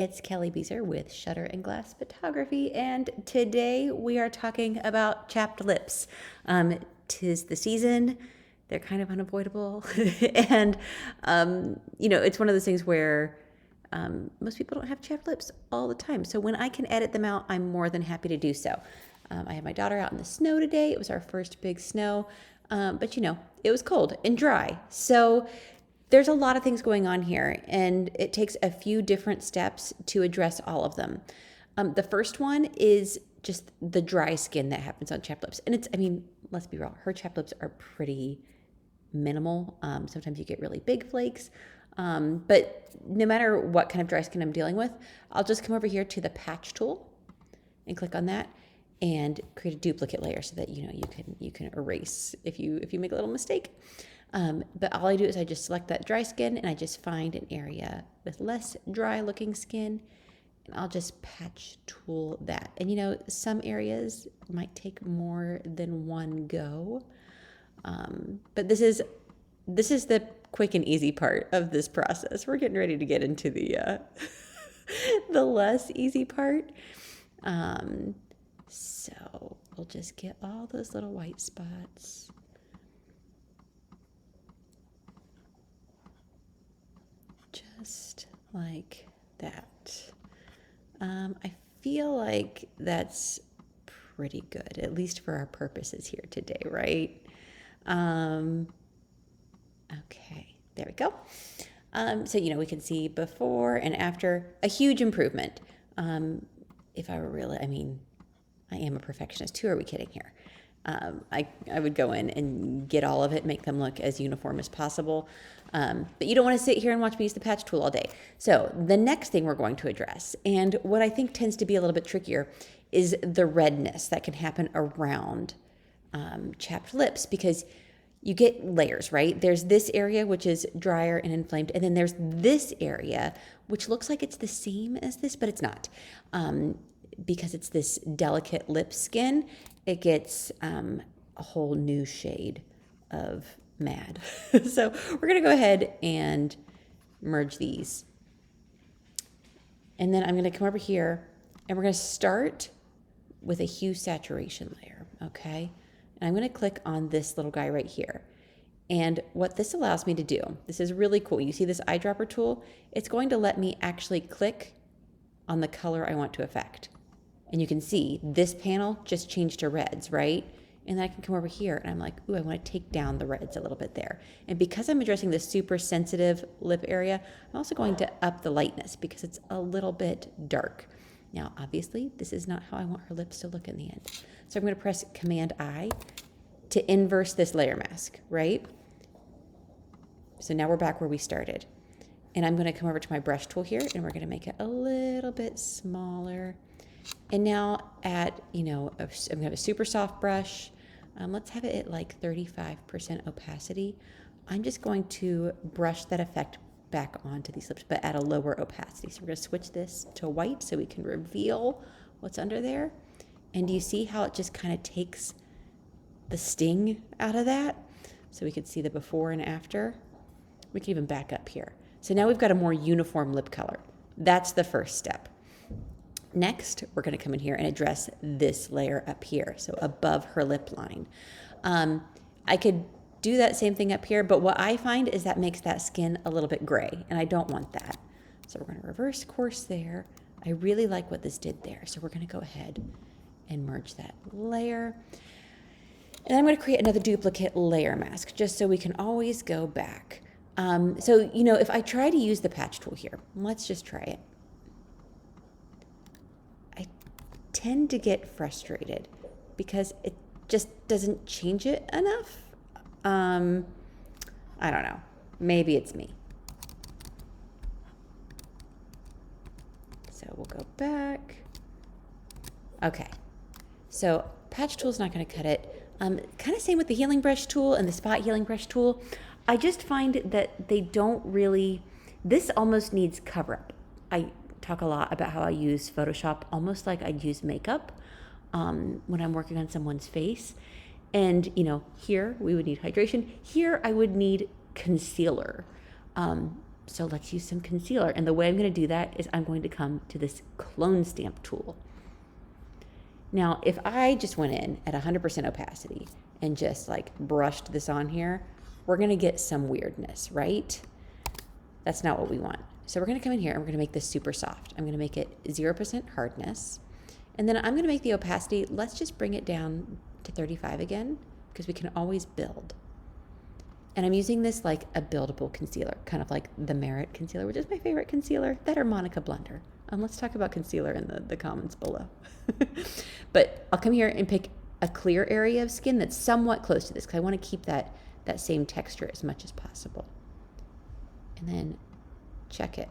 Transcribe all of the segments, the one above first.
It's Kelly Beezer with Shutter and Glass Photography, and today we are talking about chapped lips. Tis the season; they're kind of unavoidable, and it's one of those things where most people don't have chapped lips all the time. So when I can edit them out, I'm more than happy to do so. I had my daughter out in the snow today. It was our first big snow, but it was cold and dry, so there's a lot of things going on here, and it takes a few different steps to address all of them. The first one is just the dry skin that happens on chapped lips. And let's be real, her chapped lips are pretty minimal. Sometimes you get really big flakes. But no matter what kind of dry skin I'm dealing with, I'll just come over here to the patch tool and click on that and create a duplicate layer so that you can erase if you make a little mistake. But all I do is I just select that dry skin and I just find an area with less dry looking skin, and I'll just patch tool that. And some areas might take more than one go. But this is the quick and easy part of this process. We're getting ready to get into the the less easy part. So we'll just get all those little white spots. Just like that. I feel like that's pretty good, at least for our purposes here today, right? Okay, there we go. So we can see before and after, a huge improvement. If I were really, I am a perfectionist. Who are we kidding here? I would go in and get all of it, make them look as uniform as possible. But you don't want to sit here and watch me use the patch tool all day. So the next thing we're going to address, and what I think tends to be a little bit trickier, is the redness that can happen around chapped lips, because you get layers, right? There's this area which is drier and inflamed, and then there's this area which looks like it's the same as this, but it's not. Because it's this delicate lip skin, it gets a whole new shade of mad. So we're gonna go ahead and merge these. And then I'm gonna come over here and we're gonna start with a hue saturation layer, okay? And I'm gonna click on this little guy right here. And what this allows me to do, this is really cool. You see this eyedropper tool? It's going to let me actually click on the color I want to affect. And you can see this panel just changed to reds, right? And then I can come over here and I'm like, ooh, I want to take down the reds a little bit there. And because I'm addressing this super sensitive lip area, I'm also going to up the lightness because it's a little bit dark. Now, obviously, this is not how I want her lips to look in the end. So I'm going to press Command I to inverse this layer mask, right? So now we're back where we started. And I'm going to come over to my brush tool here and we're going to make it a little bit smaller. And now I'm going to have a super soft brush. Let's have it at like 35% opacity. I'm just going to brush that effect back onto these lips, but at a lower opacity. So we're going to switch this to white so we can reveal what's under there. And do you see how it just kind of takes the sting out of that? So we could see the before and after. We can even back up here. So now we've got a more uniform lip color. That's the first step. Next, we're going to come in here and address this layer up here, so above her lip line. I could do that same thing up here, but what I find is that makes that skin a little bit gray, and I don't want that. So we're going to reverse course there. I really like what this did there, so we're going to go ahead and merge that layer. And I'm going to create another duplicate layer mask, just so we can always go back. If I try to use the patch tool here, let's just try it. Tend to get frustrated because it just doesn't change it enough. I don't know. Maybe it's me. So we'll go back. Okay. So patch tool's not going to cut it. Kind of same with the healing brush tool and the spot healing brush tool. I just find that they don't really, this almost needs cover up. I talk a lot about how I use Photoshop almost like I'd use makeup when I'm working on someone's face. And, here we would need hydration. Here I would need concealer. So let's use some concealer. And the way I'm going to do that is I'm going to come to this clone stamp tool. Now, if I just went in at 100% opacity and just like brushed this on here, we're going to get some weirdness, right? That's not what we want. So we're going to come in here and we're going to make this super soft. I'm going to make it 0% hardness. And then I'm going to make the opacity, let's just bring it down to 35 again, because we can always build. And I'm using this like a buildable concealer, kind of like the Merit concealer, which is my favorite concealer, that or Monica Blender. Let's talk about concealer in the comments below. But I'll come here and pick a clear area of skin that's somewhat close to this, because I want to keep that same texture as much as possible. And then check it.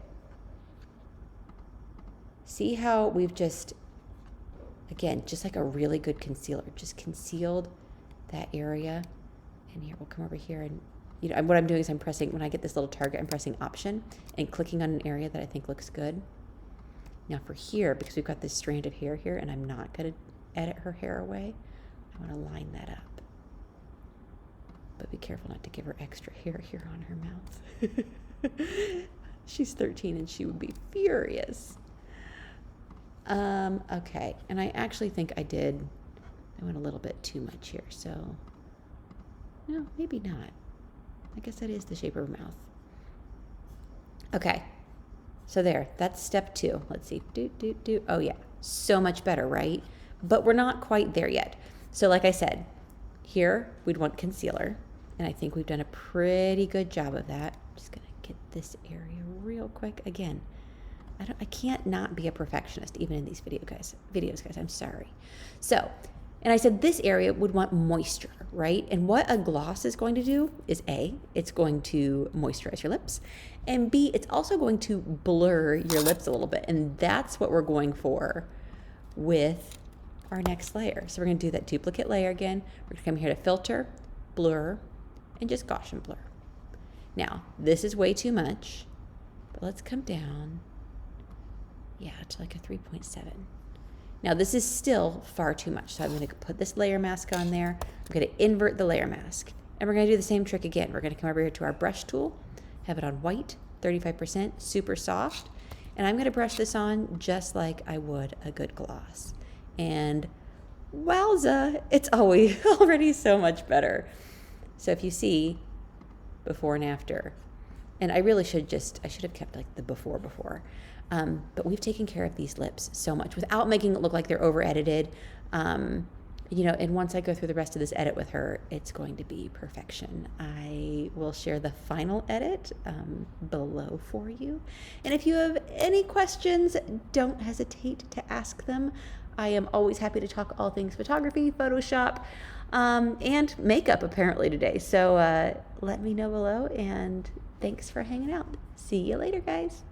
See how we've just, again, just like a really good concealer, just concealed that area. And here, we'll come over here and, what I'm doing is I'm pressing, when I get this little target, I'm pressing Option and clicking on an area that I think looks good. Now for here, because we've got this strand of hair here and I'm not going to edit her hair away, I want to line that up. But be careful not to give her extra hair here on her mouth. She's 13 and she would be furious. Okay, and I actually think I went a little bit too much here, so no, maybe not. I guess that is the shape of her mouth. Okay, so there, that's step 2. Let's see, oh yeah, so much better, right? But we're not quite there yet. So like I said, here we'd want concealer, and I think we've done a pretty good job of that. I'm just gonna get this area real quick. Again, I can't not be a perfectionist even in these videos, guys. I'm sorry. So, and I said this area would want moisture, right? And what a gloss is going to do is A, it's going to moisturize your lips, and B, it's also going to blur your lips a little bit. And that's what we're going for with our next layer. So we're going to do that duplicate layer again. We're going to come here to filter, blur, and just Gaussian blur. Now, this is way too much, but let's come down. Yeah, to like a 3.7. Now this is still far too much, so I'm going to put this layer mask on there. I'm going to invert the layer mask, and we're going to do the same trick again. We're going to come over here to our brush tool, have it on white, 35%, super soft, and I'm going to brush this on just like I would a good gloss. And wowza, it's already so much better. So if you see before and after, and I really should have kept like the before. But we've taken care of these lips so much without making it look like they're over edited. And once I go through the rest of this edit with her, it's going to be perfection. I will share the final edit below for you. And if you have any questions, don't hesitate to ask them. I am always happy to talk all things photography, Photoshop, and makeup apparently today. So let me know below, and thanks for hanging out. See you later, guys.